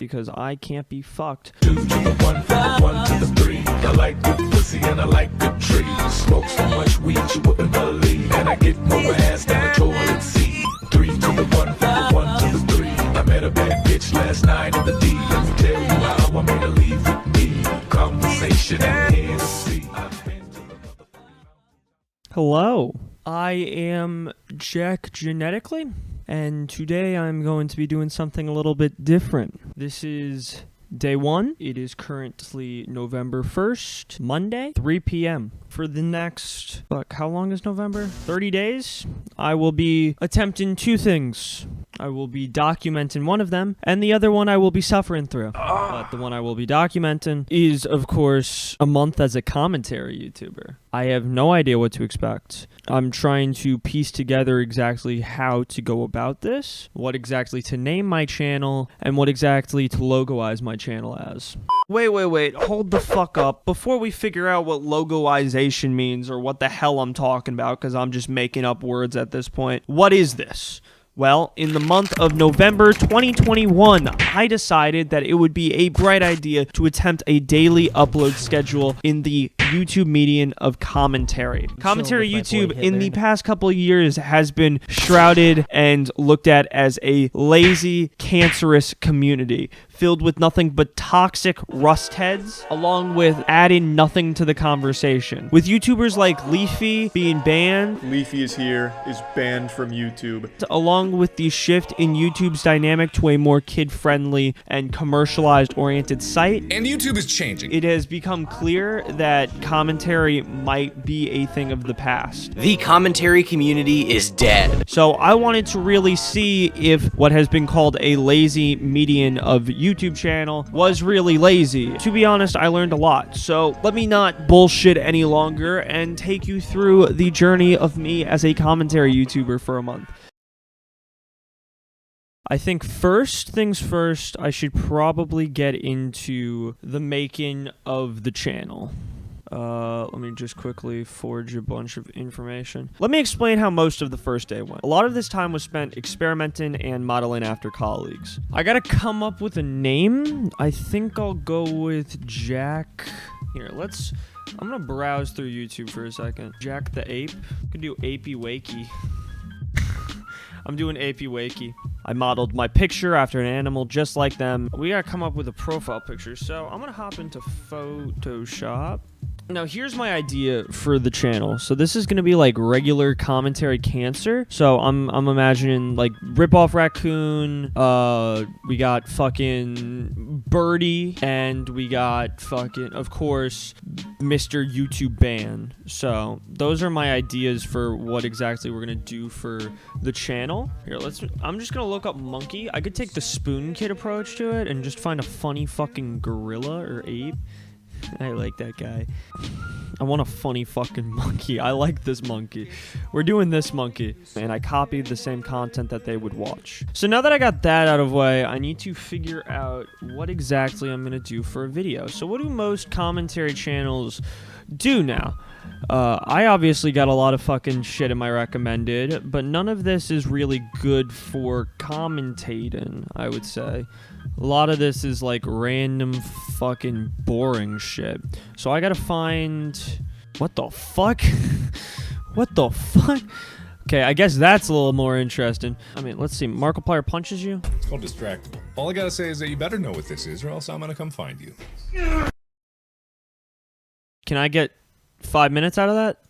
because I can't be fucked. 2 to the 1, from the 1 to the 3. I like good pussy and I like good trees. Smoke so much weed you wouldn't believe. And I get more ass than a toilet seat. 3 to the 1, from the 1 to the 3. I met a bad bitch last night at the D. Let me tell you how I made her leave with me. Conversation and Hennessy. Hello, I am Jack genetically, and today I'm going to be doing something a little bit different. This is day 1. It is currently November 1st, Monday, 3 p.m. For the next, how long is November? 30 days. I will be attempting 2 things. I will be documenting one of them, and the other one I will be suffering through. But the one I will be documenting is, of course, a month as a commentary YouTuber. I have no idea what to expect. I'm trying to piece together exactly how to go about this, what exactly to name my channel, and what exactly to logoize my channel as. Wait, hold the fuck up. Before we figure out what logoization means or what the hell I'm talking about, because I'm just making up words at this point, what is this? Well, in the month of November 2021, I decided that it would be a bright idea to attempt a daily upload schedule in the YouTube medium of commentary. Commentary YouTube in the past couple of years has been shrouded and looked at as a lazy, cancerous community filled with nothing but toxic rust heads, along with adding nothing to the conversation. With YouTubers like LAKEY being banned, LAKEY is banned from YouTube. Along with the shift in YouTube's dynamic to a more kid-friendly and commercialized-oriented site. And YouTube is changing. It has become clear that commentary might be a thing of the past. The commentary community is dead. So I wanted to really see if what has been called a lazy median of YouTube channel was really lazy. To be honest, I learned a lot. So let me not bullshit any longer and take you through the journey of me as a commentary YouTuber for a month. I think first things first, I should probably get into the making of the channel. Let me just quickly forge a bunch of information. Let me explain how most of the first day went. A lot of this time was spent experimenting and modeling after colleagues. I gotta come up with a name. I think I'll go with Jack. Here, I'm gonna browse through YouTube for a second. Jack the Ape. I could do Apey Wakey. I'm doing Apey Wakey. I modeled my picture after an animal just like them. We gotta come up with a profile picture, so I'm gonna hop into Photoshop. Now, here's my idea for the channel. So this is going to be like regular commentary cancer. So I'm imagining like Rip Off Raccoon, we got fucking Birdie, and we got fucking, of course, Mr. YouTube Ban. So those are my ideas for what exactly we're going to do for the channel. Here, I'm just going to look up monkey. I could take the Spoon Kid approach to it and just find a funny fucking gorilla or ape. I like that guy. I want a funny fucking monkey. I like this monkey. We're doing this monkey. And I copied the same content that they would watch. So now that I got that out of the way, I need to figure out what exactly I'm going to do for a video. So what do most commentary channels do now? I obviously got a lot of fucking shit in my recommended, but none of this is really good for commentating, I would say. A lot of this is like random fucking boring shit. So I gotta find... What the fuck? What the fuck? Okay, I guess that's a little more interesting. I mean, let's see. Markiplier punches you? It's called distractible. All I gotta say is that you better know what this is, or else I'm gonna come find you. Can I get 5 minutes out of that?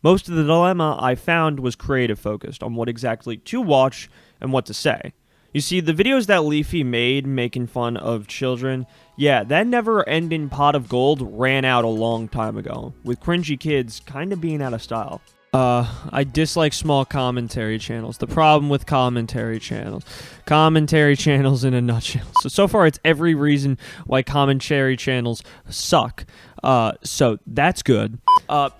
Most of the dilemma I found was creative focused on what exactly to watch and what to say. You see, the videos that LAKEY made making fun of children, yeah, that never-ending pot of gold ran out a long time ago, with cringy kids kind of being out of style. I dislike small commentary channels. The problem with commentary channels in a nutshell. So far, it's every reason why commentary channels suck. So that's good.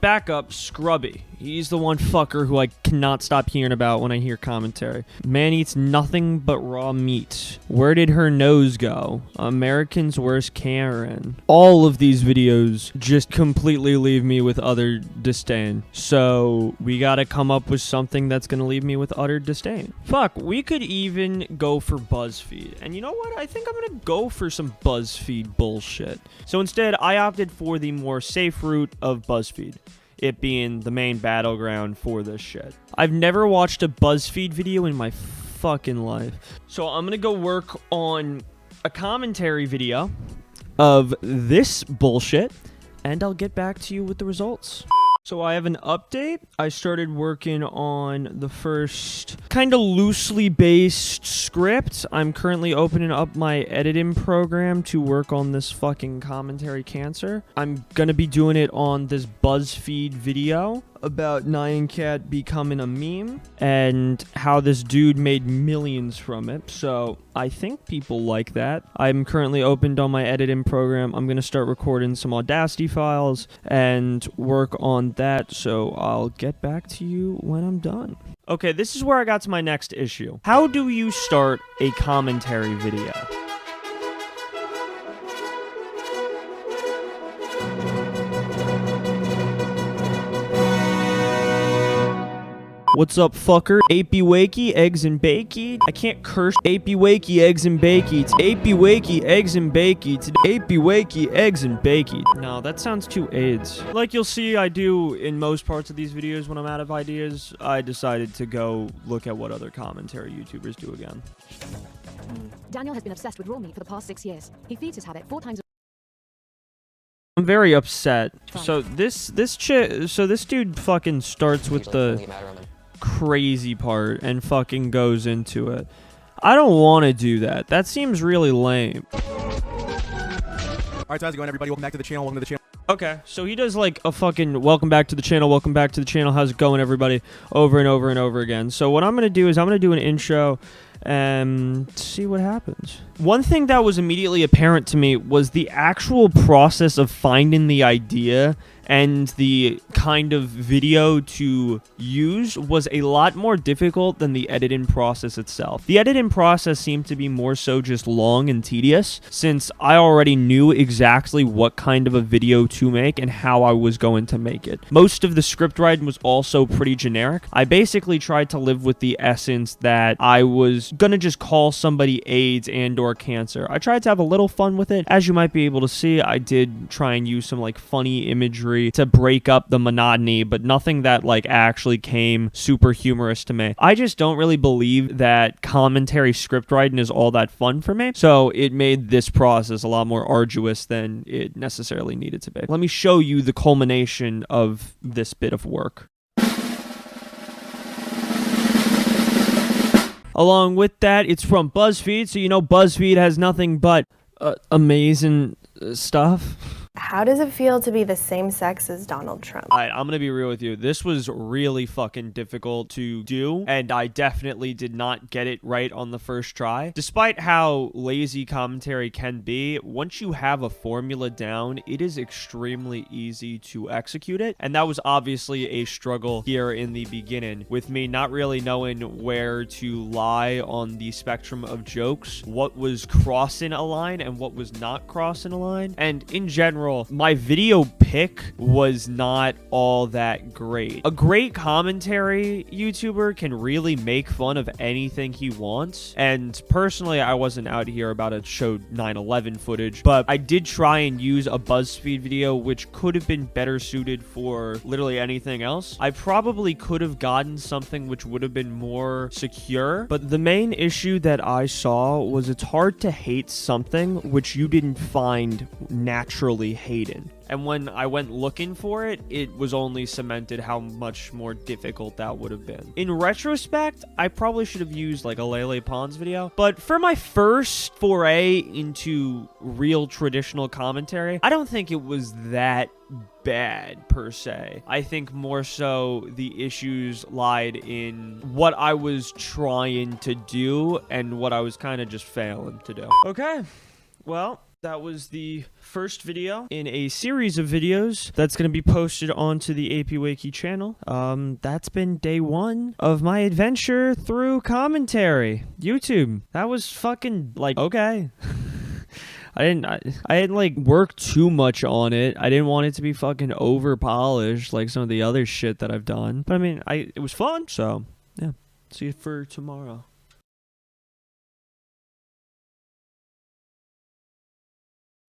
Back up, Scrubby. He's the one fucker who I cannot stop hearing about when I hear commentary. Man eats nothing but raw meat. Where did her nose go? American's Worst Karen. All of these videos just completely leave me with utter disdain. So we gotta come up with something that's gonna leave me with utter disdain. Fuck, we could even go for BuzzFeed. And you know what? I think I'm gonna go for some BuzzFeed bullshit. So instead, I opted for the more safe route of BuzzFeed, it being the main battleground for this shit. I've never watched a BuzzFeed video in my fucking life. So I'm gonna go work on a commentary video of this bullshit, and I'll get back to you with the results. So I have an update. I started working on the first kind of loosely based script. I'm currently opening up my editing program to work on this fucking commentary cancer. I'm gonna be doing it on this BuzzFeed video about Nyan Cat becoming a meme and how this dude made millions from it. So I think people like that. I'm currently opened on my editing program. I'm gonna start recording some Audacity files and work on that. So I'll get back to you when I'm done. Okay, this is where I got to my next issue. How do you start a commentary video? What's up, fucker? Apey wakey, eggs and bakey. I can't curse. Apey wakey, eggs and bakey. It's apey wakey, eggs and bakey. It's apey wakey, eggs and bakey. No, that sounds too AIDS. Like you'll see I do in most parts of these videos when I'm out of ideas, I decided to go look at what other commentary YouTubers do again. Daniel has been obsessed with raw meat for the past 6 years. He feeds his habit 4 times a I'm very upset. So this dude fucking starts with the crazy part and fucking goes into it. I don't want to do that. That seems really lame. Alright, so how's it going, everybody? Welcome back to the channel. Welcome to the channel. Okay, so he does like a fucking welcome back to the channel, how's it going, everybody, over and over and over again. So what I'm going to do is I'm going to do an intro and see what happens. One thing that was immediately apparent to me was the actual process of finding the idea and the kind of video to use was a lot more difficult than the editing process itself. The editing process seemed to be more so just long and tedious, since I already knew exactly what kind of a video to make and how I was going to make it. Most of the script writing was also pretty generic. I basically tried to live with the essence that I was gonna just call somebody AIDS and or cancer. I tried to have a little fun with it. As you might be able to see, I did try and use some like funny imagery to break up the monotony, but nothing that like actually came super humorous to me. I just don't really believe that commentary script writing is all that fun for me, so it made this process a lot more arduous than it necessarily needed to be. Let me show you the culmination of this bit of work. Along with that, it's from BuzzFeed, so you know BuzzFeed has nothing but amazing stuff. How does it feel to be the same sex as Donald Trump? Alright, I'm gonna be real with you. This was really fucking difficult to do, and I definitely did not get it right on the first try. Despite how lazy commentary can be, once you have a formula down, it is extremely easy to execute it, and that was obviously a struggle here in the beginning, with me not really knowing where to lie on the spectrum of jokes, what was crossing a line and what was not crossing a line, and in general, my video pick was not all that great. A great commentary YouTuber can really make fun of anything he wants, and personally, I wasn't out here about to show 9/11 footage, but I did try and use a BuzzFeed video which could have been better suited for literally anything else. I probably could have gotten something which would have been more secure, but the main issue that I saw was it's hard to hate something which you didn't find naturally hated. And when I went looking for it, it was only cemented how much more difficult that would have been. In retrospect, I probably should have used like a Lele Pons video, but for my first foray into real traditional commentary, I don't think it was that bad per se. I think more so the issues lied in what I was trying to do and what I was kind of just failing to do. Okay, well, That was the first video in a series of videos that's going to be posted onto the LAKEY channel. That's been day 1 of my adventure through commentary. YouTube. That was fucking, like, okay. I didn't like work too much on it. I didn't want it to be fucking over polished like some of the other shit that I've done. But I mean, it was fun. So yeah, see you for tomorrow.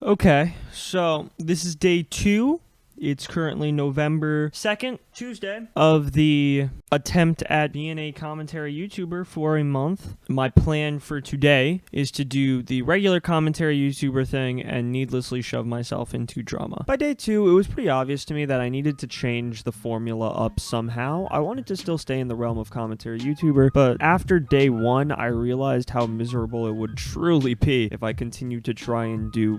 Okay, so this is day 2. It's currently November 2nd, Tuesday, of the attempt at being a commentary YouTuber for a month. My plan for today is to do the regular commentary YouTuber thing and needlessly shove myself into drama. By day 2, it was pretty obvious to me that I needed to change the formula up somehow. I wanted to still stay in the realm of commentary YouTuber, but after day 1, I realized how miserable it would truly be if I continued to try and do...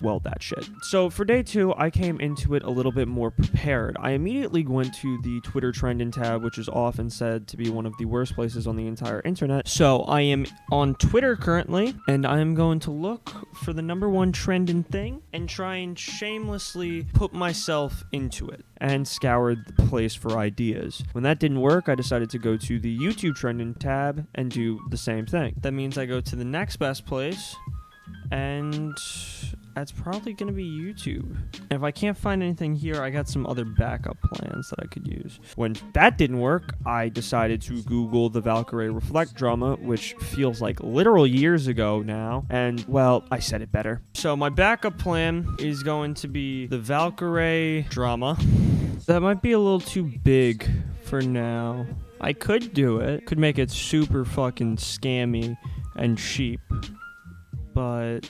well, that shit. So for day 2, I came into it a little bit more prepared. I immediately went to the Twitter trending tab, which is often said to be one of the worst places on the entire internet. So I am on Twitter currently, and I am going to look for the #1 trending thing and try and shamelessly put myself into it and scour the place for ideas. When that didn't work, I decided to go to the YouTube trending tab and do the same thing. That means I go to the next best place, and that's probably going to be YouTube. And if I can't find anything here, I got some other backup plans that I could use. When that didn't work, I decided to Google the Valkyrie Reflect drama, which feels like literal years ago now. And, well, I said it better. So my backup plan is going to be the Valkyrie drama. That might be a little too big for now. I could do it. Could make it super fucking scammy and cheap. But...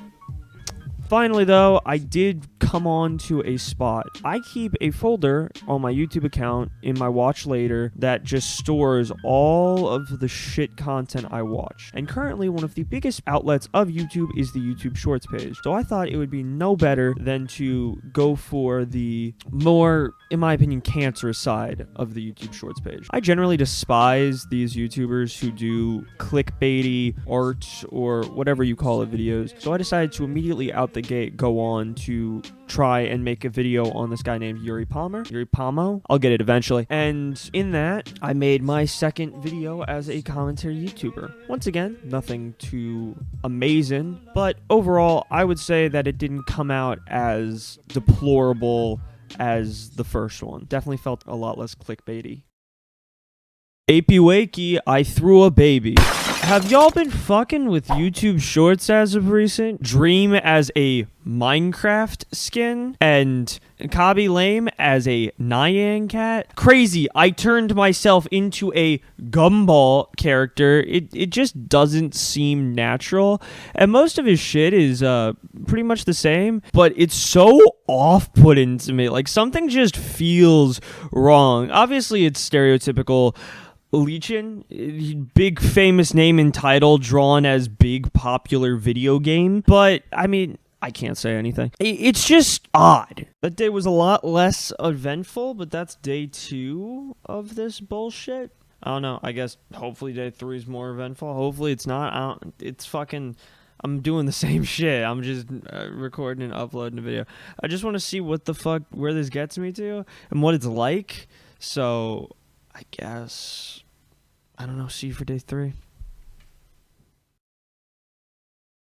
finally, though, I did come on to a spot. I keep a folder on my YouTube account in my watch later that just stores all of the shit content I watch. And currently, one of the biggest outlets of YouTube is the YouTube Shorts page. So I thought it would be no better than to go for the more, in my opinion, cancerous side of the YouTube Shorts page. I generally despise these YouTubers who do clickbaity art or whatever you call it videos. So I decided to immediately out the gate go on to try and make a video on this guy named Yuri Palmo. I'll get it eventually. And in that, I made my second video as a commentary YouTuber. Once again, nothing too amazing, but overall, I would say that it didn't come out as deplorable as the first one. Definitely felt a lot less clickbaity. LAKEY, I threw a baby. Have y'all been fucking with YouTube Shorts as of recent? Dream as a Minecraft skin and Kabi Lame as a Nyan cat? Crazy, I turned myself into a Gumball character. It just doesn't seem natural. And most of his shit is pretty much the same, but it's so off-putting to me. Like, something just feels wrong. Obviously, it's stereotypical Lechin, big famous name and title drawn as big popular video game, but I mean, I can't say anything. It's just odd. That day was a lot less eventful, but that's day 2 of this bullshit. I don't know. I guess hopefully day 3 is more eventful. Hopefully it's not. It's fucking... I'm doing the same shit. I'm just recording and uploading a video. I just want to see what the fuck, where this gets me to and what it's like. So... I guess, I don't know, see you for day 3.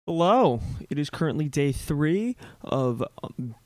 Hello, it is currently day 3 of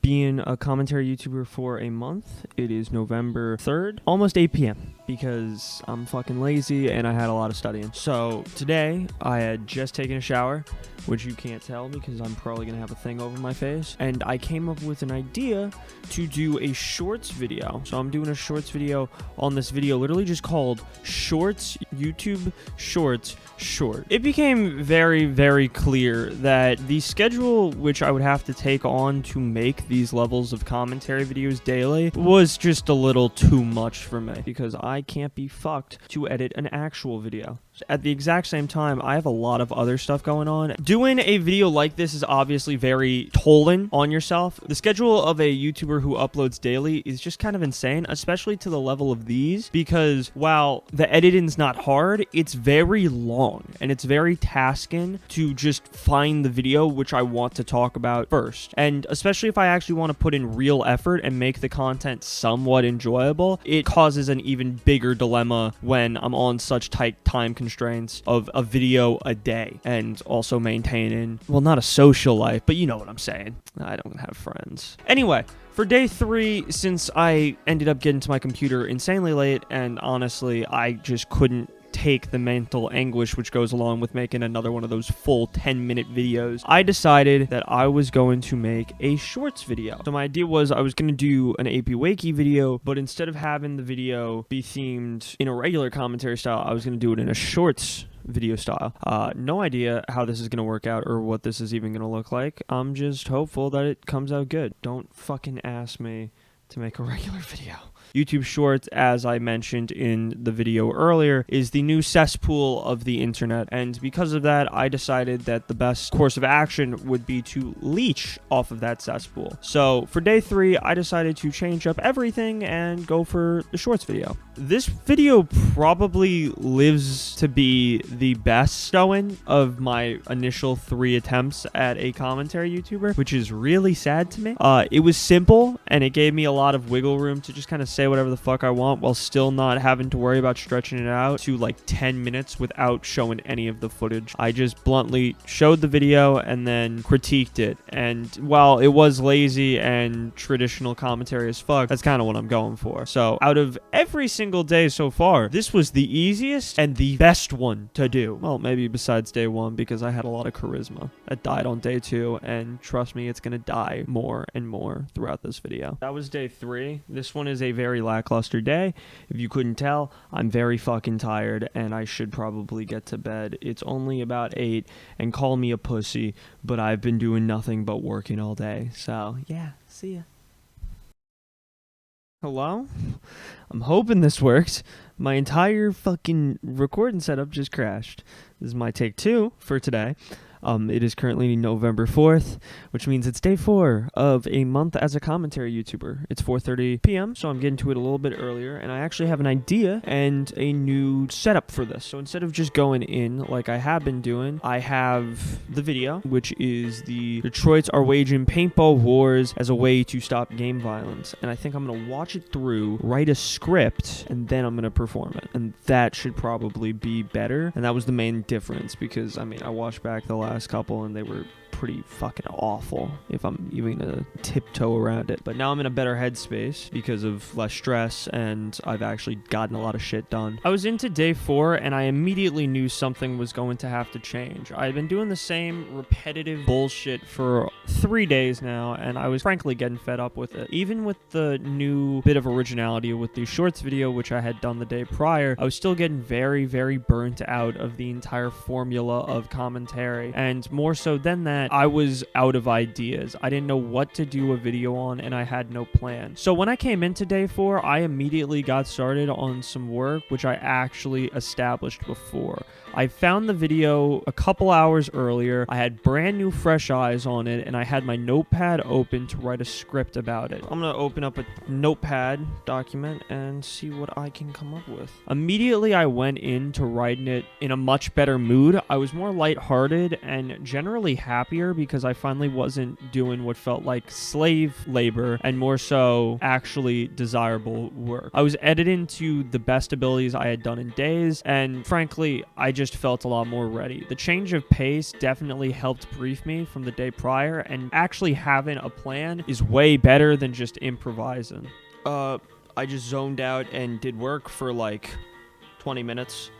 being a commentary YouTuber for a month. It is November 3rd, almost 8 p.m. because I'm fucking lazy and I had a lot of studying. So today I had just taken a shower, which you can't tell because I'm probably gonna have a thing over my face. And I came up with an idea to do a shorts video. So I'm doing a shorts video on this video, literally just called Shorts YouTube Shorts Short. It became very, very clear that the schedule which I would have to take on to make these levels of commentary videos daily was just a little too much for me because I I can't be fucked to edit an actual video. At the exact same time, I have a lot of other stuff going on. Doing a video like this is obviously very tolling on yourself. The schedule of a YouTuber who uploads daily is just kind of insane, especially to the level of these, because while the editing's not hard, it's very long and it's very tasking to just find the video which I want to talk about first. And especially if I actually want to put in real effort and make the content somewhat enjoyable, it causes an even bigger dilemma when I'm on such tight time constraints of a video a day and also maintaining, well, not a social life, but you know what I'm saying. I don't have friends. Anyway, for day 3, since I ended up getting to my computer insanely late, and honestly, I just couldn't take the mental anguish which goes along with making another one of those full 10-minute videos, I decided that I was going to make a shorts video. So my idea was I was going to do an AP Wakey video, but instead of having the video be themed in a regular commentary style, I was going to do it in a shorts video style. No idea how this is going to work out or what this is even going to look like. I'm just hopeful that it comes out good. Don't fucking ask me to make a regular video. YouTube Shorts, as I mentioned in the video earlier, is the new cesspool of the internet, and because of that, I decided that the best course of action would be to leech off of that cesspool. So for day 3, I decided to change up everything and go for the shorts video. This video probably lives to be the best going of my initial 3 attempts at a commentary YouTuber, which is really sad to me. It was simple, and it gave me a lot of wiggle room to just kind of say whatever the fuck I want while still not having to worry about stretching it out to like 10 minutes without showing any of the footage. I just bluntly showed the video and then critiqued it. And while it was lazy and traditional commentary as fuck, that's kind of what I'm going for. So out of every single day so far, this was the easiest and the best one to do. Well, maybe besides day 1, because I had a lot of charisma that died on day 2, and trust me, it's gonna die more and more throughout this video. That was day 3. This one is a very lackluster day. If you couldn't tell, I'm very fucking tired and I should probably get to bed. It's only about 8, and call me a pussy, but I've been doing nothing but working all day. So yeah, see ya. Hello? I'm hoping this works. My entire fucking recording setup just crashed. This is my take 2 for today. It is currently November 4th, which means it's day 4 of a month as a commentary YouTuber. It's 4:30 p.m., so I'm getting to it a little bit earlier, and I actually have an idea and a new setup for this. So instead of just going in like I have been doing, I have the video, which is the Detroits are waging paintball wars as a way to stop game violence. And I think I'm going to watch it through, write a script, and then I'm going to perform it. And that should probably be better. And that was the main difference, because, I mean, I watched back the last couple and they were pretty fucking awful, if I'm even gonna tiptoe around it. But now I'm in a better headspace because of less stress, and I've actually gotten a lot of shit done. I was into day 4 and I immediately knew something was going to have to change. I've been doing the same repetitive bullshit for 3 days now, and I was frankly getting fed up with it. Even with the new bit of originality with the shorts video, which I had done the day prior, I was still getting very, very burnt out of the entire formula of commentary. And more so than that, I was out of ideas. I didn't know what to do a video on, and I had no plan. So when I came into day 4, I immediately got started on some work which I actually established before. I found the video a couple hours earlier. I had brand new fresh eyes on it, and I had my notepad open to write a script about it. I'm gonna open up a notepad document and see what I can come up with. Immediately I went into writing it in a much better mood. I was more lighthearted and generally happier because I finally wasn't doing what felt like slave labor and more so actually desirable work. I was editing to the best abilities I had done in days, and frankly, I just felt a lot more ready. The change of pace definitely helped brief me from the day prior, and actually having a plan is way better than just improvising. I just zoned out and did work for like 20 minutes.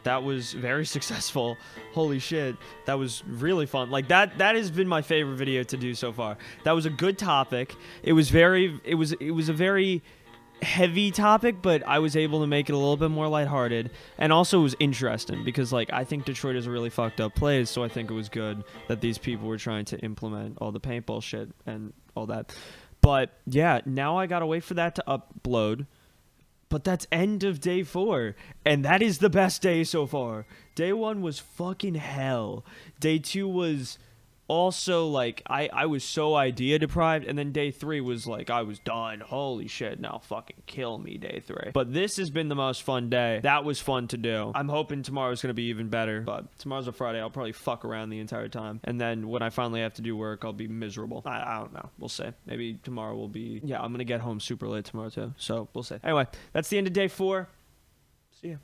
That was very successful. Holy shit. That was really fun. Like that has been my favorite video to do so far. That was a good topic. It was a very heavy topic, but I was able to make it a little bit more lighthearted, and also it was interesting because like I think Detroit is a really fucked up place, so I think it was good that these people were trying to implement all the paintball shit and all that. But yeah, now I gotta wait for that to upload. But that's end of day 4, and that is the best day so far. Day 1 was fucking hell. Day 2 was also like I was so idea deprived, and then day 3 was like I was done. Holy shit, now fucking kill me day 3. But this has been the most fun day. That was fun to do. I'm hoping tomorrow's gonna be even better, but tomorrow's a Friday. I'll probably fuck around the entire time, and then when I finally have to do work, I'll be miserable. I don't know, we'll see. Maybe tomorrow will be, yeah, I'm gonna get home super late tomorrow too, so we'll see. Anyway, that's the end of day 4. See ya.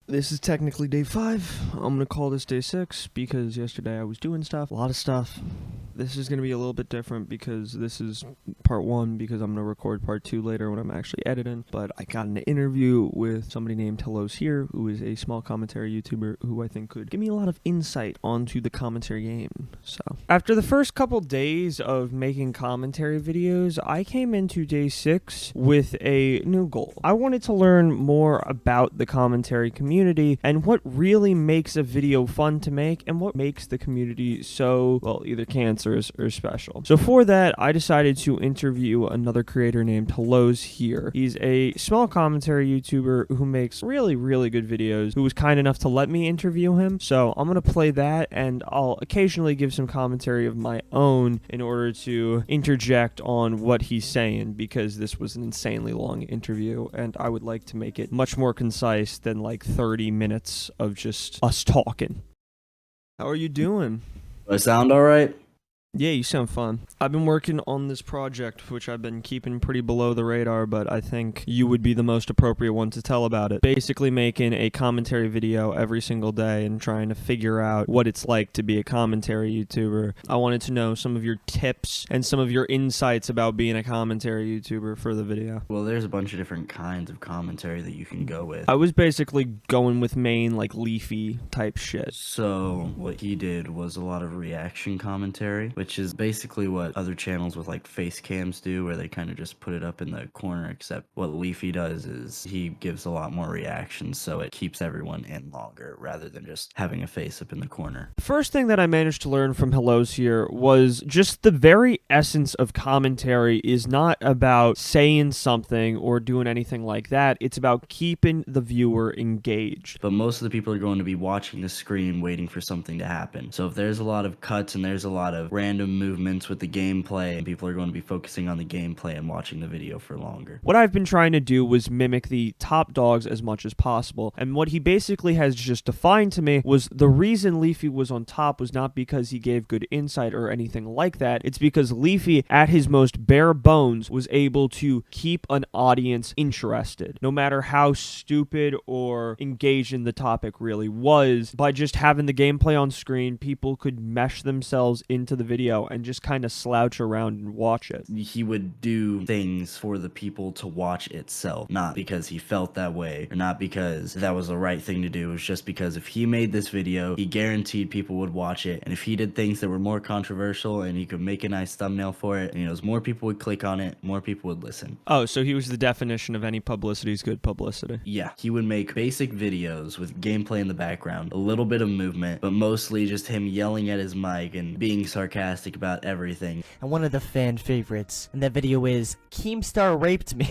This is technically day 5. I'm going to call this day 6 because yesterday I was doing stuff, a lot of stuff. This is going to be a little bit different because this is part 1 because I'm going to record part 2 later when I'm actually editing. But I got an interview with somebody named Hello's Here, who is a small commentary YouTuber who I think could give me a lot of insight onto the commentary game. So after the first couple days of making commentary videos, I came into day 6 with a new goal. I wanted to learn more about the commentary community and what really makes a video fun to make and what makes the community so, well, either cancerous or special. So for that, I decided to interview another creator named Hello's Here. He's a small commentary YouTuber who makes really, really good videos, who was kind enough to let me interview him. So I'm going to play that, and I'll occasionally give some commentary of my own in order to interject on what he's saying, because this was an insanely long interview, and I would like to make it much more concise than like 30 minutes of just us talking. How are you doing? Do I sound all right? Yeah, you sound fun. I've been working on this project, which I've been keeping pretty below the radar, but I think you would be the most appropriate one to tell about it. Basically making a commentary video every single day and trying to figure out what it's like to be a commentary YouTuber. I wanted to know some of your tips and some of your insights about being a commentary YouTuber for the video. Well, there's a bunch of different kinds of commentary that you can go with. I was basically going with main, like, leafy type shit. So what he did was a lot of reaction commentary, which is basically what other channels with like face cams do, where they kind of just put it up in the corner, except what Leafy does is he gives a lot more reactions, so it keeps everyone in longer rather than just having a face up in the corner. The first thing that I managed to learn from Hello's Here was just the very essence of commentary is not about saying something or doing anything like that. It's about keeping the viewer engaged. But most of the people are going to be watching the screen waiting for something to happen. So if there's a lot of cuts and there's a lot of random movements with the gameplay, people are going to be focusing on the gameplay and watching the video for longer. What I've been trying to do was mimic the top dogs as much as possible, and what he basically has just defined to me was the reason Leafy was on top was not because he gave good insight or anything like that. It's because Leafy, at his most bare bones, was able to keep an audience interested, no matter how stupid or engaged in the topic really was. By just having the gameplay on screen, people could mesh themselves into the video and just kind of slouch around and watch it. He would do things for the people to watch itself, not because he felt that way or not because that was the right thing to do. It was just because if he made this video, he guaranteed people would watch it, and if he did things that were more controversial and he could make a nice thumbnail for it, and, more people would click on it, more people would listen. Oh, so he was the definition of any publicity is good publicity. Yeah, he would make basic videos with gameplay in the background, a little bit of movement, but mostly just him yelling at his mic and being sarcastic about everything. And one of the fan favorites in that video is Keemstar raped me.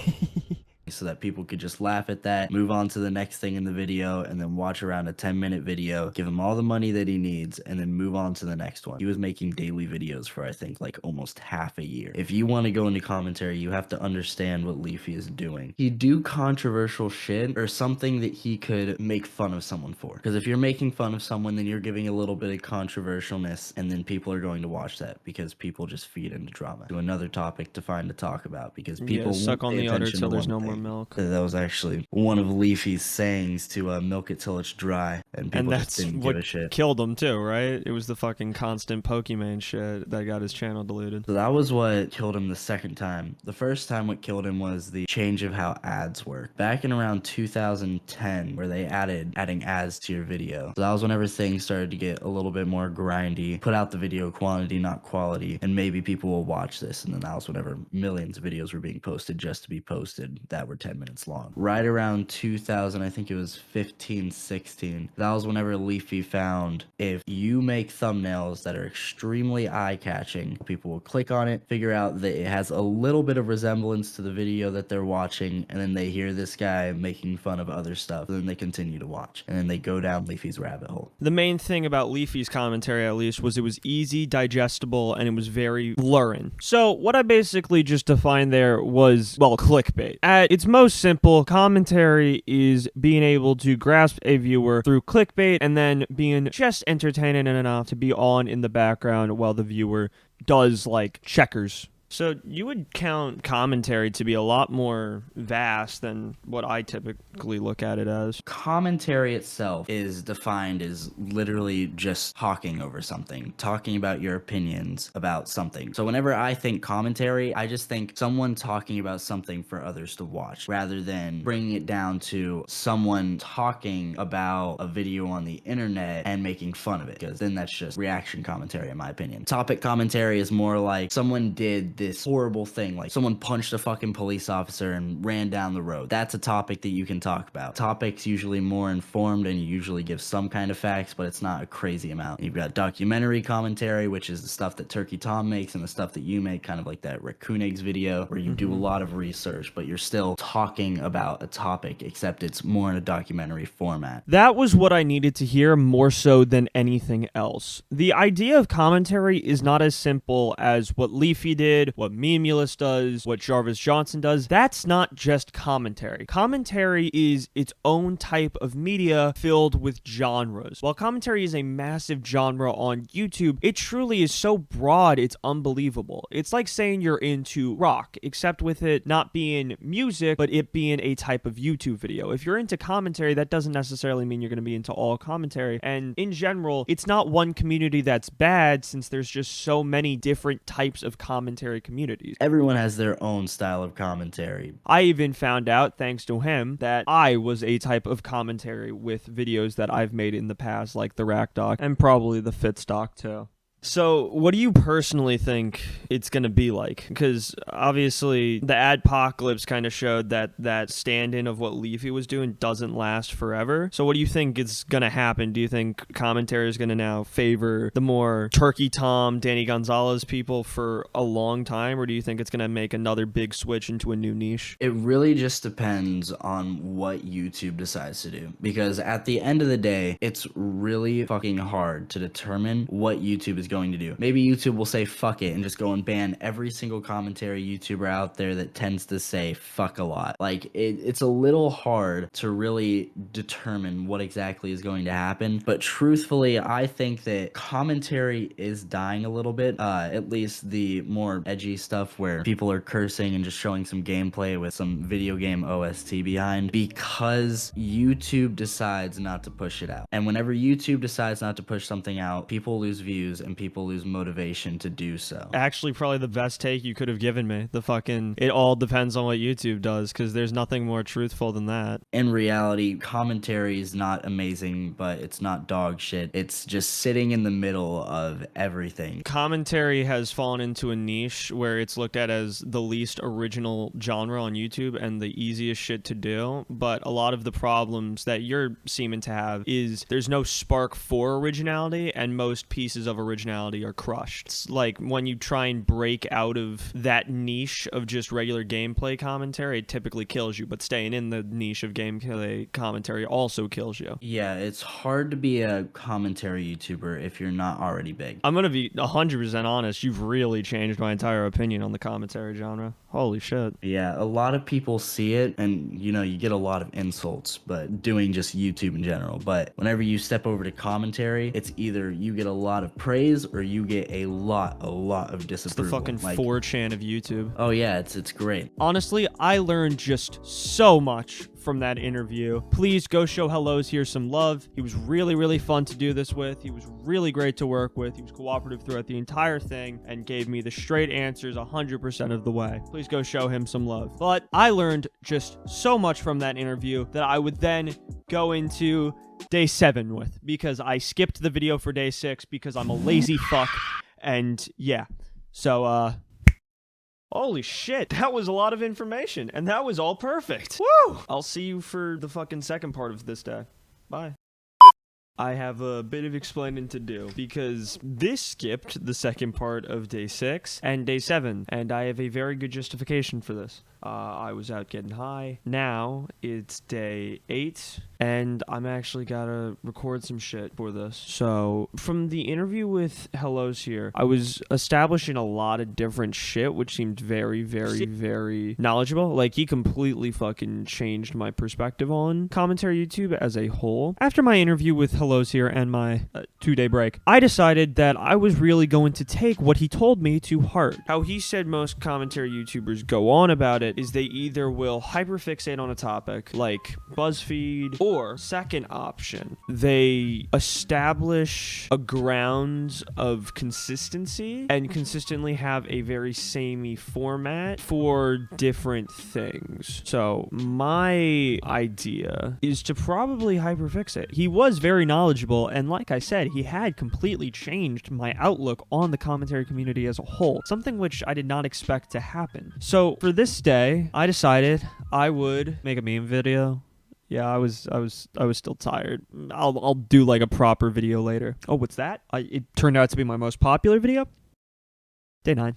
So that people could just laugh at that, move on to the next thing in the video, and then watch around a 10-minute video, give him all the money that he needs, and then move on to the next one. He was making daily videos for, I think, like almost half a year. If you want to go into commentary, you have to understand what Leafy is doing. He'd do controversial shit or something that he could make fun of someone for. Because if you're making fun of someone, then you're giving a little bit of controversialness, and then people are going to watch that because people just feed into drama. To another topic to find to talk about, because people suck on the udder till there's no more milk. That was actually one of Leafy's sayings, to milk it till it's dry, and people just didn't give a shit. What killed him too, right? It was the fucking constant Pokemon shit that got his channel deleted. So that was what killed him the second time. The first time what killed him was the change of how ads work. Back in around 2010, where they adding ads to your video. So that was whenever things started to get a little bit more grindy. Put out the video quantity, not quality, and maybe people will watch this. And then that was whenever millions of videos were being posted just to be posted. That were 10 minutes long. Right around 2000, I think it was 15, 16, that was whenever Leafy found if you make thumbnails that are extremely eye-catching, people will click on it, figure out that it has a little bit of resemblance to the video that they're watching, and then they hear this guy making fun of other stuff, and then they continue to watch, and then they go down Leafy's rabbit hole. The main thing about Leafy's commentary, at least, was it was easy, digestible, and it was very luring. So what I basically just defined there was, well, clickbait. At its most simple, commentary is being able to grasp a viewer through clickbait and then being just entertaining enough to be on in the background while the viewer does, like, checkers. So you would count commentary to be a lot more vast than what I typically look at it as. Commentary itself is defined as literally just talking over something, talking about your opinions about something. So whenever I think commentary, I just think someone talking about something for others to watch, rather than bringing it down to someone talking about a video on the internet and making fun of it, because then that's just reaction commentary in my opinion. Topic commentary is more like someone did this horrible thing, like someone punched a fucking police officer and ran down the road. That's a topic that you can talk about. Topics usually more informed, and you usually give some kind of facts, but it's not a crazy amount. You've got documentary commentary, which is the stuff that Turkey Tom makes and the stuff that you make, kind of like that Raccoon Eggs video, where you do a lot of research, but you're still talking about a topic, except it's more in a documentary format. That was what I needed to hear more so than anything else. The idea of commentary is not as simple as what Leafy did, what Memulus does, what Jarvis Johnson does. That's not just commentary. Commentary is its own type of media filled with genres. While commentary is a massive genre on YouTube, it truly is so broad, it's unbelievable. It's like saying you're into rock, except with it not being music, but it being a type of YouTube video. If you're into commentary, that doesn't necessarily mean you're going to be into all commentary. And in general, it's not one community that's bad, since there's just so many different types of commentary communities. Everyone has their own style of commentary. I even found out, thanks to him, that I was a type of commentary with videos that I've made in the past, like the Rack Doc, and probably the Fit Stock too. So, what do you personally think it's going to be like? Because, obviously, the Adpocalypse kind of showed that that stand-in of what Leafy was doing doesn't last forever. So, what do you think is going to happen? Do you think commentary is going to now favor the more Turkey Tom, Danny Gonzalez people for a long time? Or do you think it's going to make another big switch into a new niche? It really just depends on what YouTube decides to do. Because at the end of the day, it's really fucking hard to determine what YouTube is going to do. Maybe YouTube will say fuck it and just go and ban every single commentary YouTuber out there that tends to say fuck a lot. Like, it's a little hard to really determine what exactly is going to happen, but truthfully, I think that commentary is dying a little bit, at least the more edgy stuff where people are cursing and just showing some gameplay with some video game OST behind, because YouTube decides not to push it out. And whenever YouTube decides not to push something out, people lose views and people lose motivation to do so. Actually, probably the best take you could have given me. The fucking, it all depends on what YouTube does, because there's nothing more truthful than that. In reality, commentary is not amazing, but it's not dog shit. It's just sitting in the middle of everything. Commentary has fallen into a niche where it's looked at as the least original genre on YouTube and the easiest shit to do, but a lot of the problems that you're seeming to have is there's no spark for originality, and most pieces of originality are crushed. It's like when you try and break out of that niche of just regular gameplay commentary, it typically kills you, but staying in the niche of gameplay commentary also kills you. Yeah, it's hard to be a commentary YouTuber if you're not already big. I'm gonna be 100% honest, you've really changed my entire opinion on the commentary genre. Holy shit. Yeah, a lot of people see it and, you know, you get a lot of insults, but doing just YouTube in general. But whenever you step over to commentary, it's either you get a lot of praise or you get a lot of disapproval. It's the fucking 4chan of YouTube. Oh yeah, it's great. Honestly, I learned just so much from that interview. Please go show Hellos here some love. He was really fun to do this with. He was really great to work with. He was cooperative throughout the entire thing and gave me the straight answers 100% of the way. Please go show him some love. But I learned just so much from that interview that I would then go into day 7 with, because I skipped the video for day 6 because I'm a lazy fuck. And yeah, so Holy shit, that was a lot of information, and that was all perfect. Woo! I'll see you for the fucking second part of this day. Bye. I have a bit of explaining to do because this skipped the second part of day 6 and day 7, and I have a very good justification for this. I was out getting high. Now it's day 8, and I'm actually gotta record some shit for this. So from the interview with Hellos here, I was establishing a lot of different shit, which seemed very, very, very knowledgeable. Like, he completely fucking changed my perspective on commentary YouTube as a whole. After my interview with Hellos here and my 2-day break, I decided that I was really going to take what he told me to heart. How he said most commentary YouTubers go on about it is they either will hyperfixate on a topic like BuzzFeed, or second option, they establish a grounds of consistency and consistently have a very samey format for different things. So my idea is to probably hyperfixate. He was very knowledgeable, and like I said, he had completely changed my outlook on the commentary community as a whole, something which I did not expect to happen. So for this day, I decided I would make a meme video. Yeah, I was still tired. I'll do like a proper video later. Oh, what's that? It turned out to be my most popular video. Day 9.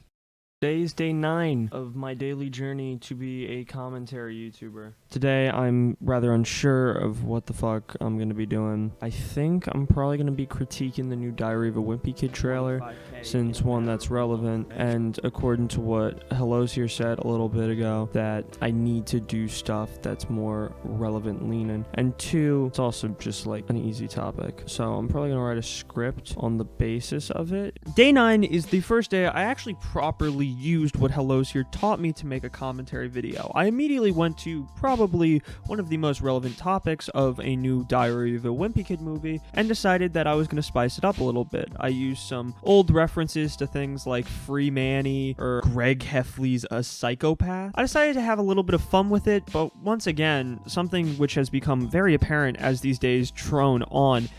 Today is day 9 of my daily journey to be a commentary YouTuber. Today, I'm rather unsure of what the fuck I'm gonna be doing. I think I'm probably gonna be critiquing the new Diary of a Wimpy Kid trailer, since one, that's relevant, and according to what Hellos here said a little bit ago, that I need to do stuff that's more relevant leaning, and 2, it's also just like an easy topic. So I'm probably gonna write a script on the basis of it. Day 9 is the first day I actually properly used what Hellos here taught me to make a commentary video. I immediately went to probably one of the most relevant topics of a new Diary of a Wimpy Kid movie and decided that I was going to spice it up a little bit. I used some old references to things like Free Manny or Greg Heffley's A Psychopath. I decided to have a little bit of fun with it, but once again, something which has become very apparent as these days drone on,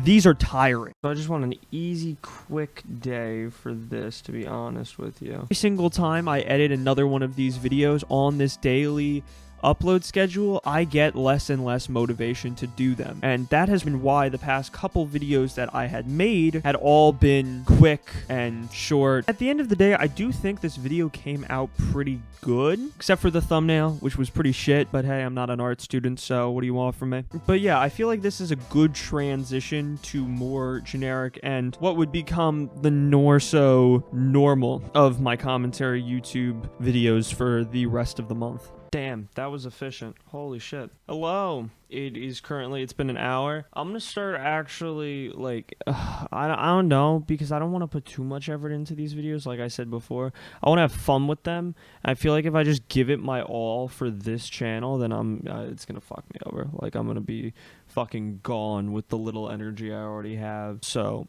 these are tiring. So I just want an easy, quick day for this, to be honest with you. Every single time I edit another one of these videos on this daily upload schedule, I get less and less motivation to do them. And that has been why the past couple videos that I had made had all been quick and short. At the end of the day, I do think this video came out pretty good, except for the thumbnail, which was pretty shit, but hey, I'm not an art student, so what do you want from me? But yeah, I feel like this is a good transition to more generic and what would become the so normal of my commentary YouTube videos for the rest of the month. Damn, that was efficient. Holy shit. Hello. It's been an hour. I'm gonna start actually, like, I don't know, because I don't want to put too much effort into these videos, like I said before. I want to have fun with them. I feel like if I just give it my all for this channel, then it's gonna fuck me over. Like, I'm gonna be fucking gone with the little energy I already have. So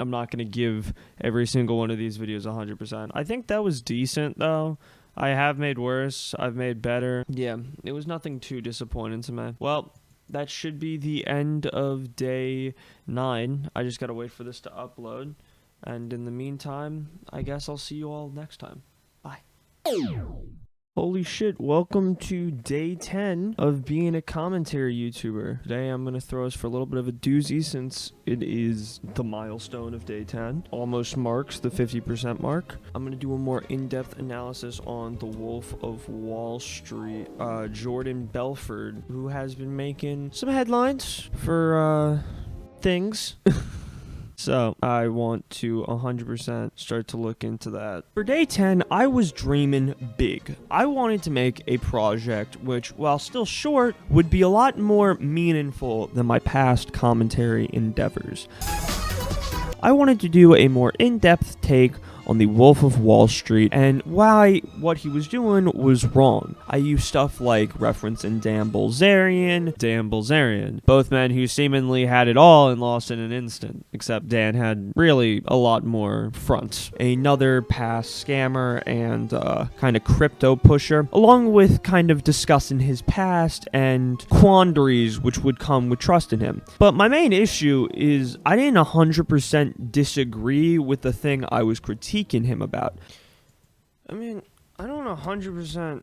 I'm not gonna give every single one of these videos 100%. I think that was decent, though. I have made worse. I've made better. Yeah, it was nothing too disappointing to me. Well, that should be the end of day 9. I just gotta wait for this to upload. And in the meantime, I guess I'll see you all next time. Bye. Holy shit, welcome to day 10 of being a commentary YouTuber. Today I'm going to throw us for a little bit of a doozy since it is the milestone of day 10. Almost marks the 50% mark. I'm going to do a more in-depth analysis on the Wolf of Wall Street, Jordan Belfort, who has been making some headlines for things. So I want to 100% start to look into that. For day 10, I was dreaming big. I wanted to make a project which, while still short, would be a lot more meaningful than my past commentary endeavors. I wanted to do a more in-depth take on the Wolf of Wall Street and why what he was doing was wrong. I used stuff like referencing Dan Bilzerian, both men who seemingly had it all and lost in an instant, except Dan had really a lot more fronts. Another past scammer and kind of crypto pusher, along with kind of discussing his past and quandaries which would come with trust in him. But my main issue is I didn't 100% disagree with the thing I was critiquing him about. I mean, I don't 100%.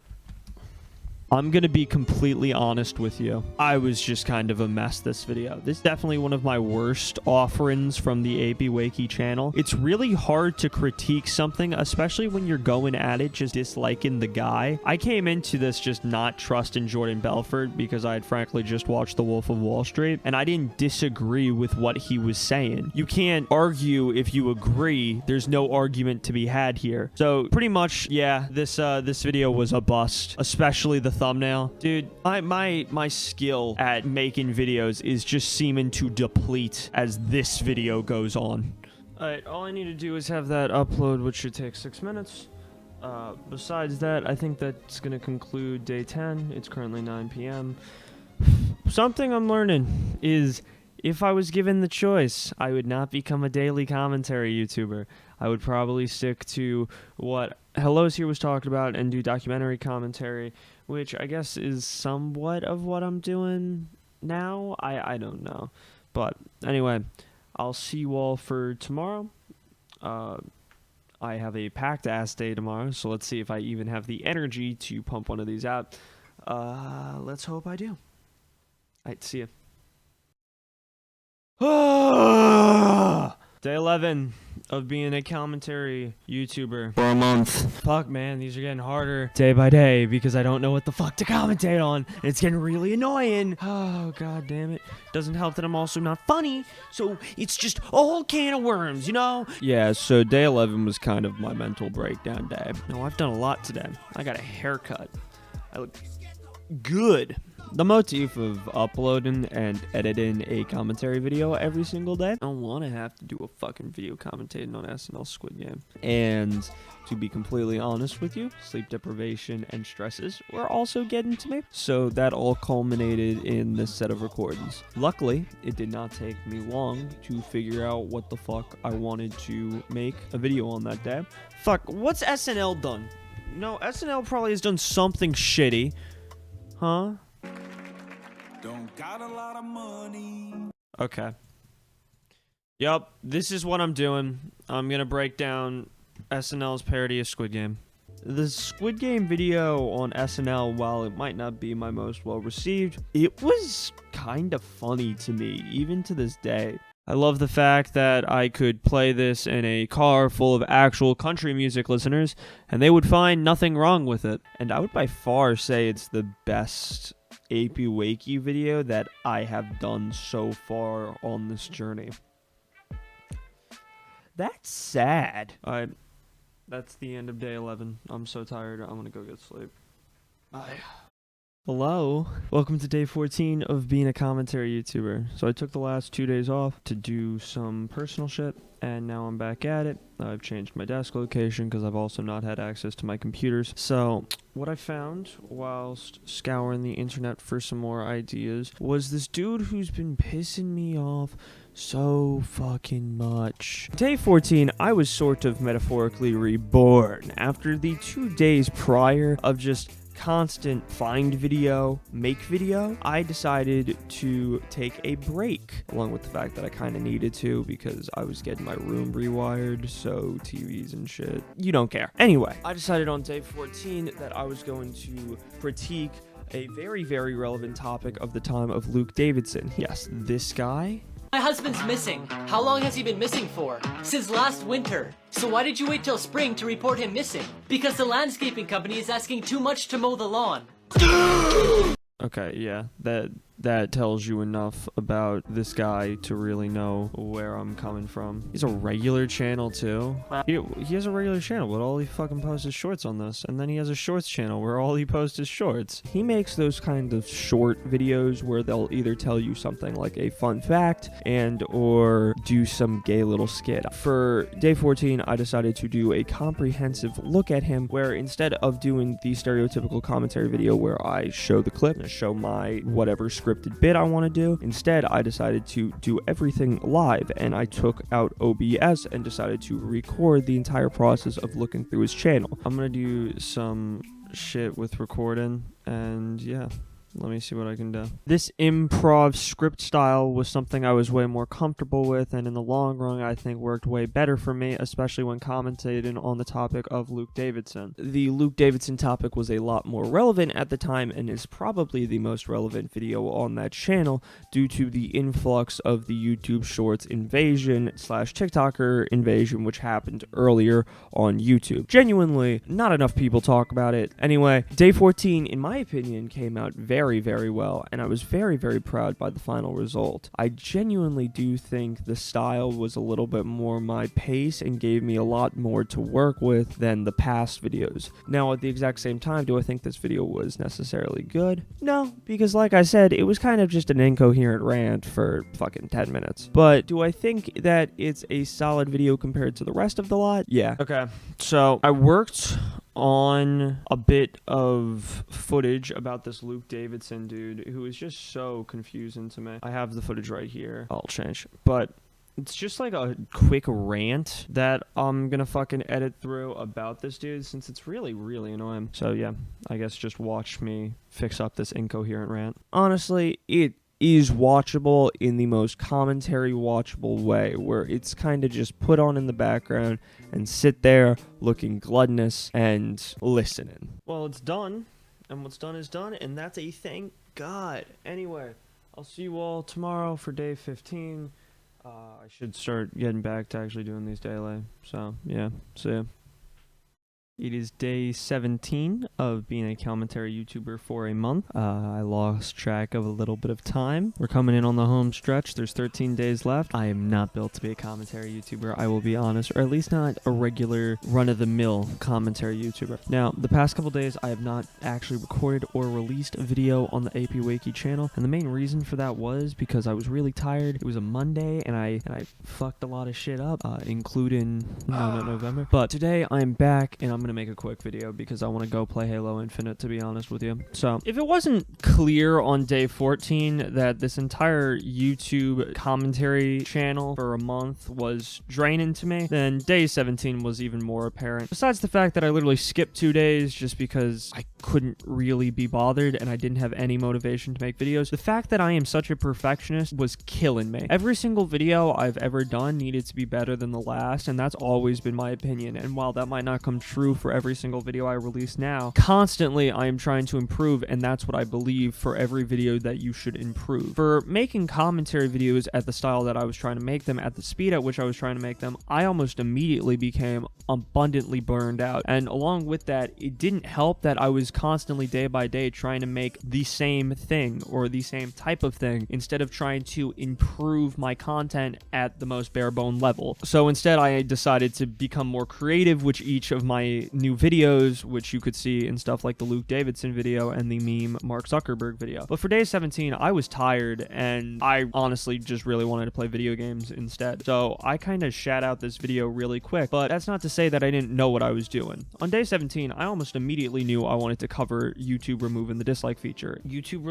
I'm gonna be completely honest with you. I was just kind of a mess this video. This is definitely one of my worst offerings from the AB Wakey channel. It's really hard to critique something, especially when you're going at it just disliking the guy. I came into this just not trusting Jordan Belfort because I had frankly just watched The Wolf of Wall Street, and I didn't disagree with what he was saying. You can't argue if you agree. There's no argument to be had here. So pretty much, yeah, this video was a bust, especially the thumbnail. Dude, my skill at making videos is just seeming to deplete as this video goes on. Alright, all I need to do is have that upload, which should take 6 minutes. Besides that, I think that's gonna conclude day 10. It's currently 9 p.m. Something I'm learning is if I was given the choice, I would not become a daily commentary YouTuber. I would probably stick to what Hello's here was talking about and do documentary commentary, which I guess is somewhat of what I'm doing now. I don't know. But anyway, I'll see you all for tomorrow. I have a packed ass day tomorrow, so let's see if I even have the energy to pump one of these out. Let's hope I do. Alright, see ya. Day 11 of being a commentary YouTuber for a month. Fuck, man, these are getting harder day by day because I don't know what the fuck to commentate on. And it's getting really annoying. Oh, god damn it. Doesn't help that I'm also not funny, so it's just a whole can of worms, you know? Yeah, so day 11 was kind of my mental breakdown day. No, I've done a lot today. I got a haircut. I look good. The motif of uploading and editing a commentary video every single day, I don't want to have to do a fucking video commentating on SNL Squid Game. And to be completely honest with you, sleep deprivation and stresses were also getting to me. So that all culminated in this set of recordings. Luckily, it did not take me long to figure out what the fuck I wanted to make a video on that day. Fuck, what's SNL done? No, SNL probably has done something shitty. Huh? Don't got a lot of money. Okay. Yup, this is what I'm doing. I'm gonna break down SNL's parody of Squid Game. The Squid Game video on SNL, while it might not be my most well-received, it was kind of funny to me, even to this day. I love the fact that I could play this in a car full of actual country music listeners, and they would find nothing wrong with it. And I would by far say it's the best AP Wakey video that I have done so far on this journey. That's sad. Alright, that's the end of day 11. I'm so tired, I'm gonna go get sleep. Bye. Hello, welcome to day 14 of being a commentary YouTuber. So I took the last 2 days off to do some personal shit, and now I'm back at it. I've changed my desk location because I've also not had access to my computers. So what I found whilst scouring the internet for some more ideas was this dude who's been pissing me off so fucking much. Day 14, I was sort of metaphorically reborn after the 2 days prior of just constant find video, make video. I decided to take a break, along with the fact that I kind of needed to because I was getting my room rewired, so TVs and shit. You don't care. Anyway, I decided on day 14 that I was going to critique a very, very relevant topic of the time of Luke Davidson. Yes, this guy. My husband's missing. How long has he been missing for? Since last winter. So why did you wait till spring to report him missing? Because the landscaping company is asking too much to mow the lawn. Okay, yeah, that tells you enough about this guy to really know where I'm coming from. He's a regular channel too. He has a regular channel, but all he fucking posts is shorts on this. And then he has a shorts channel where all he posts is shorts. He makes those kind of short videos where they'll either tell you something like a fun fact and or do some gay little skit. For day 14, I decided to do a comprehensive look at him where instead of doing the stereotypical commentary video where I show the clip and show my whatever scripted bit I want to do, instead I decided to do everything live, and I took out OBS and decided to record the entire process of looking through his channel. I'm gonna do some shit with recording, and yeah, Let me see what I can do. This improv script style was something I was way more comfortable with, and in the long run, I think worked way better for me, especially when commentating on the topic of Luke Davidson. The Luke Davidson topic was a lot more relevant at the time, and is probably the most relevant video on that channel due to the influx of the YouTube Shorts invasion / TikToker invasion, which happened earlier on YouTube. Genuinely, not enough people talk about it. Anyway, day 14, in my opinion, came out very well, and I was very proud by the final result. I genuinely do think the style was a little bit more my pace and gave me a lot more to work with than the past videos. Now, at the exact same time, do I think this video was necessarily good? No, because like I said, it was kind of just an incoherent rant for fucking 10 minutes. But do I think that it's a solid video compared to the rest of the lot? Yeah. Okay, so I worked on a bit of footage about this Luke Davidson dude who is just so confusing to me. I have the footage right here. I'll change. But it's just like a quick rant that I'm gonna fucking edit through about this dude since it's really annoying. So yeah, I guess just watch me fix up this incoherent rant. Honestly, it is watchable in the most commentary watchable way, where it's kind of just put on in the background and sit there looking gluttonous and listening. Well, it's done, and what's done is done, and that's a thank God. Anyway, I'll see you all tomorrow for day 15. I should start getting back to actually doing these daily, so yeah, see ya. It is day 17 of being a commentary YouTuber for a month. I lost track of a little bit of time. We're coming in on the home stretch. There's 13 days left. I am not built to be a commentary YouTuber, I will be honest, or at least not a regular run-of-the-mill commentary YouTuber. Now, the past couple days, I have not actually recorded or released a video on the LAKEY channel, and the main reason for that was because I was really tired. It was a Monday, and I fucked a lot of shit up, including November. But today, I'm back, and I'm gonna make a quick video because I want to go play Halo Infinite, to be honest with you. So if it wasn't clear on day 14 that this entire YouTube commentary channel for a month was draining to me, then day 17 was even more apparent. Besides the fact that I literally skipped 2 days just because I couldn't really be bothered and I didn't have any motivation to make videos, the fact that I am such a perfectionist was killing me. Every single video I've ever done needed to be better than the last, and that's always been my opinion. And while that might not come true for every single video I release now, constantly I am trying to improve, and that's what I believe for every video that you should improve. For making commentary videos at the style that I was trying to make them, at the speed at which I was trying to make them, I almost immediately became abundantly burned out. And along with that, it didn't help that I was constantly day by day trying to make the same thing or the same type of thing instead of trying to improve my content at the most bare bone level. So instead I decided to become more creative with each of my new videos, which you could see in stuff like the Luke Davidson video and the meme Mark Zuckerberg video. But for day 17, I was tired and I honestly just really wanted to play video games instead. So I kind of shat out this video really quick, but that's not to say that I didn't know what I was doing. On day 17, I almost immediately knew I wanted to cover YouTube removing the dislike feature. YouTube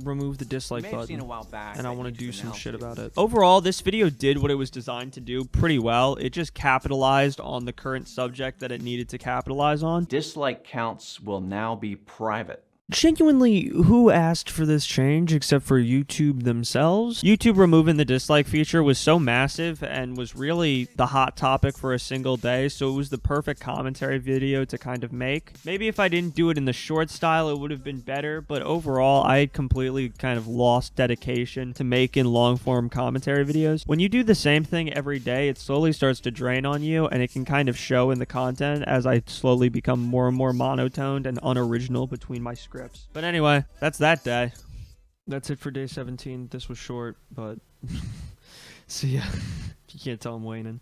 removed the dislike button, and I want to do some shit about it. Overall, this video did what it was designed to do pretty well. It just capitalized on the current subject that it needed to capitalize on. Dislike counts will now be private. Genuinely, who asked for this change except for YouTube themselves? YouTube removing the dislike feature was so massive and was really the hot topic for a single day, so it was the perfect commentary video to kind of make. Maybe if I didn't do it in the short style, it would have been better, but overall, I had completely kind of lost dedication to making long-form commentary videos. When you do the same thing every day, it slowly starts to drain on you, and it can kind of show in the content as I slowly become more and more monotoned and unoriginal between my scripts. But anyway, that's that day. That's it for day 17. This was short, but see ya. You can't tell I'm waning.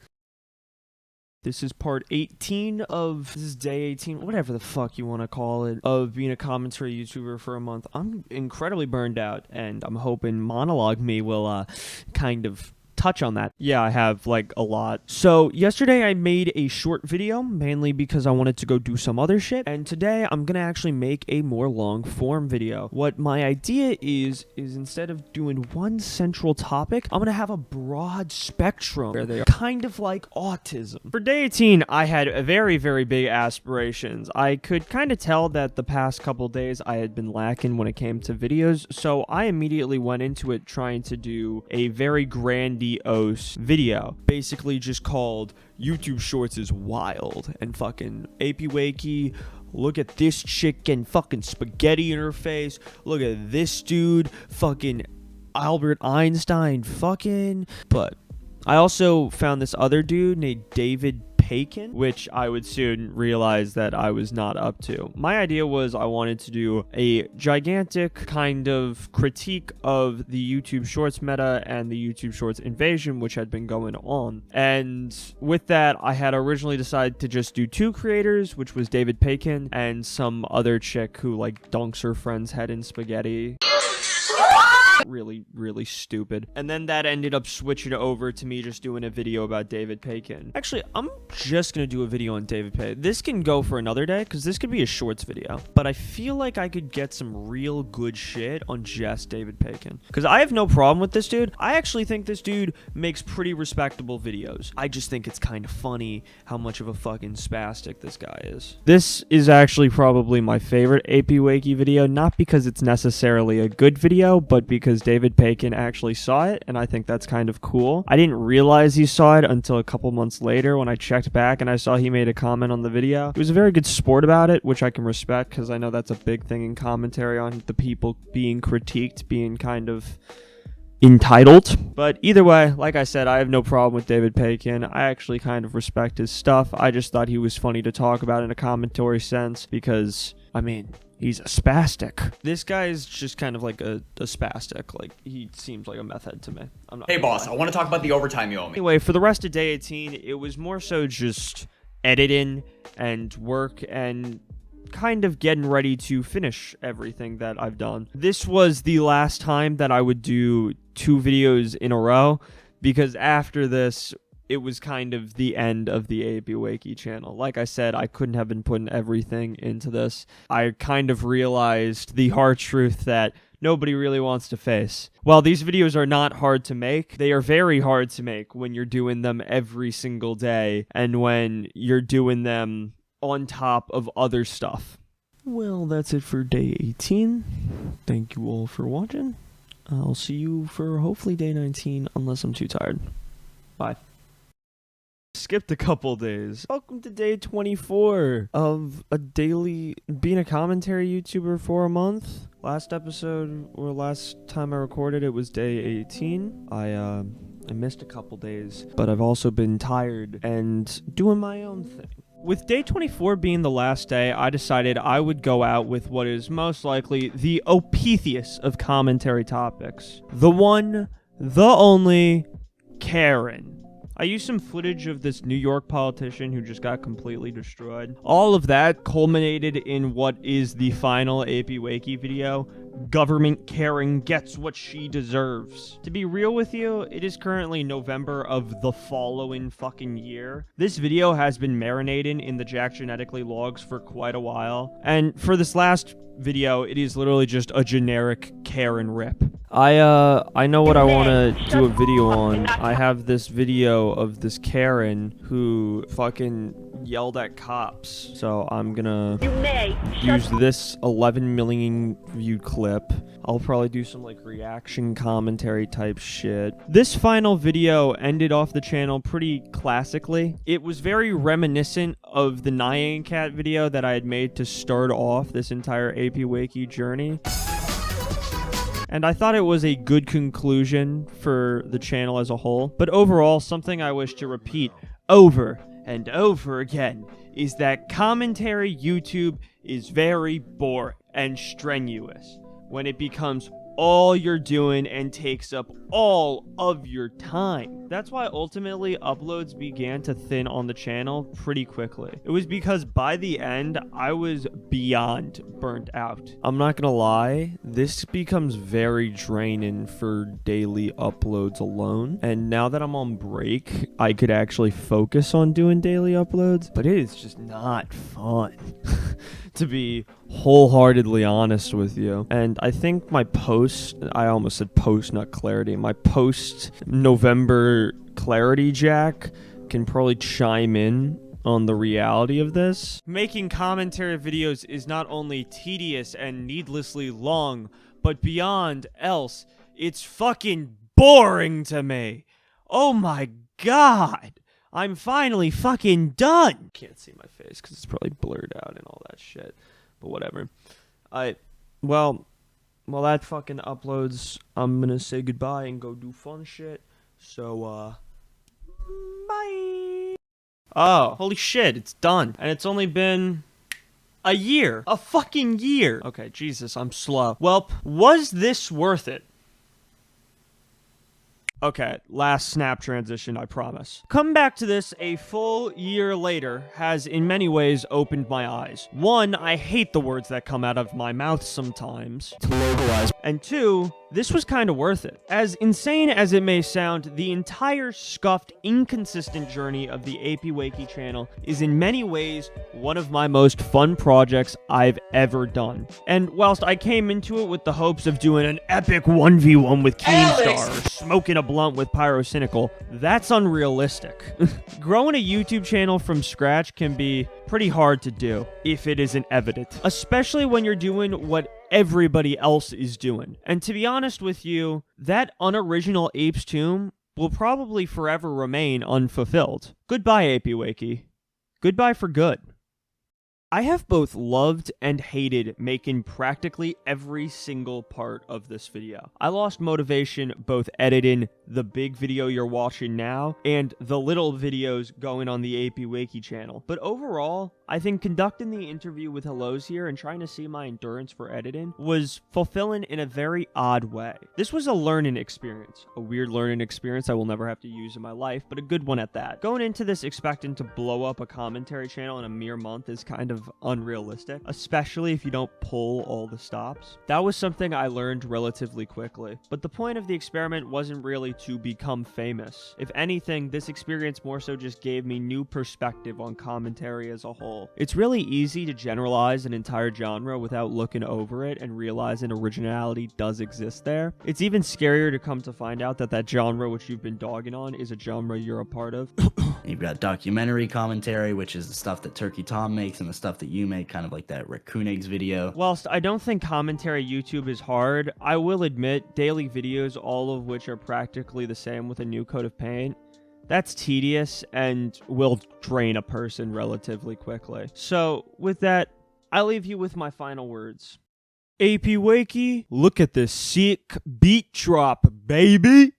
This is part 18 of, this is day 18, whatever the fuck you want to call it, of being a commentary YouTuber for a month. I'm incredibly burned out, and I'm hoping Monologue Me will kind of touch on that. Yeah, I have like a lot. So yesterday I made a short video, mainly because I wanted to go do some other shit. And today I'm gonna actually make a more long form video. What my idea is instead of doing one central topic, I'm gonna have a broad spectrum where they are kind of like autism. For day 18, I had very, very big aspirations. I could kind of tell that the past couple days I had been lacking when it came to videos, so I immediately went into it trying to do a very grandiose video, basically just called YouTube Shorts is Wild, and fucking LAKEY, look at this chick and fucking spaghetti in her face, look at this dude, fucking Albert Einstein, fucking. But I also found this other dude named David Casin, which I would soon realize that I was not up to. My idea was I wanted to do a gigantic kind of critique of the YouTube Shorts meta and the YouTube Shorts invasion, which had been going on. And with that, I had originally decided to just do 2 creators, which was David Casin and some other chick who like dunks her friend's head in spaghetti. Really, really stupid. And then that ended up switching over to me just doing a video about David Casin. Actually, I'm just gonna do a video on David Casin. This can go for another day, because this could be a shorts video. But I feel like I could get some real good shit on just David Casin. Because I have no problem with this dude. I actually think this dude makes pretty respectable videos. I just think it's kind of funny how much of a fucking spastic this guy is. This is actually probably my favorite LAKEY video, not because it's necessarily a good video, but because David Casin actually saw it, and I think that's kind of cool. I didn't realize he saw it until a couple months later when I checked back and I saw he made a comment on the video. He was a very good sport about it, which I can respect, because I know that's a big thing in commentary on the people being critiqued, being kind of entitled. But either way, like I said, I have no problem with David Casin. I actually kind of respect his stuff. I just thought he was funny to talk about in a commentary sense, because, I mean, he's a spastic. This guy is just kind of like a spastic. Like, he seems like a meth head to me. I'm not. Hey, boss, I want to talk about the overtime you owe me. Anyway, for the rest of day 18, it was more so just editing and work and kind of getting ready to finish everything that I've done. This was the last time that I would do 2 videos in a row, because after this, it was kind of the end of the LAKEY channel. Like I said, I couldn't have been putting everything into this. I kind of realized the hard truth that nobody really wants to face. While these videos are not hard to make, they are very hard to make when you're doing them every single day and when you're doing them on top of other stuff. Well, that's it for day 18. Thank you all for watching. I'll see you for hopefully day 19, unless I'm too tired. Bye. Skipped a couple days. Welcome to day 24 of a daily being a commentary YouTuber for a month. Last episode, or last time I recorded, it was day 18. I missed a couple days, but I've also been tired and doing my own thing. With day 24 being the last day, I decided I would go out with what is most likely the opethius of commentary topics. The one, the only, Karen. I used some footage of this New York politician who just got completely destroyed. All of that culminated in what is the final LAKEY video. Government Karen gets what she deserves. To be real with you, it is currently November of the following fucking year. This video has been marinating in the Jack Genetically logs for quite a while. And for this last video, it is literally just a generic Karen rip. I know what I want to do a video on. I have this video of this Karen who fucking yelled at cops. So I'm gonna use this 11 million viewed clip. I'll probably do some like reaction commentary type shit. This final video ended off the channel pretty classically. It was very reminiscent of the Nyan Cat video that I had made to start off this entire LAKEY journey. And I thought it was a good conclusion for the channel as a whole. But overall, something I wish to repeat over and over again is that commentary YouTube is very boring and strenuous when it becomes all you're doing and takes up all of your time. That's why ultimately uploads began to thin on the channel pretty quickly. It was because by the end, I was beyond burnt out. I'm not gonna lie, this becomes very draining for daily uploads alone. And now that I'm on break, I could actually focus on doing daily uploads, but it is just not fun. To be wholeheartedly honest with you. And I think my post, I almost said post, not clarity, my post November clarity jack can probably chime in on the reality of this. Making commentary videos is not only tedious and needlessly long, but beyond else, it's fucking boring to me. Oh my god. I'm finally fucking done. Can't see my face because it's probably blurred out and all that shit. But whatever. Well, while that fucking uploads, I'm gonna say goodbye and go do fun shit. So, bye. Oh, holy shit, it's done. And it's only been a year. A fucking year. Okay, Jesus, I'm slow. Well, was this worth it? Okay, last snap transition, I promise. Come back to this a full year later has in many ways opened my eyes. One, I hate the words that come out of my mouth sometimes. And two, this was kind of worth it. As insane as it may sound, the entire scuffed, inconsistent journey of the LAKEY channel is in many ways one of my most fun projects I've ever done. And whilst I came into it with the hopes of doing an epic 1v1 with Keemstar or smoking a blunt with Pyrocynical, that's unrealistic. Growing a YouTube channel from scratch can be pretty hard to do if it isn't evident, especially when you're doing what everybody else is doing. And to be honest with you, that unoriginal Ape's Tomb will probably forever remain unfulfilled. Goodbye, LAKEY. Goodbye for good. I have both loved and hated making practically every single part of this video. I lost motivation both editing the big video you're watching now and the little videos going on the LAKEY channel. But overall, I think conducting the interview with Hellos here and trying to see my endurance for editing was fulfilling in a very odd way. This was a learning experience, a weird learning experience I will never have to use in my life, but a good one at that. Going into this expecting to blow up a commentary channel in a mere month is kind of unrealistic, especially if you don't pull all the stops. That was something I learned relatively quickly. But the point of the experiment wasn't really to become famous. If anything, this experience more so just gave me new perspective on commentary as a whole. It's really easy to generalize an entire genre without looking over it and realizing originality does exist there. It's even scarier to come to find out that that genre which you've been dogging on is a genre you're a part of. You've got documentary commentary, which is the stuff that Turkey Tom makes and the stuff that you make, kind of like that Raccoon Eggs video. Whilst I don't think commentary YouTube is hard, I will admit daily videos, all of which are practically the same with a new coat of paint, that's tedious and will drain a person relatively quickly. So with that, I leave you with my final words. LAKEY, look at this sick beat drop, baby!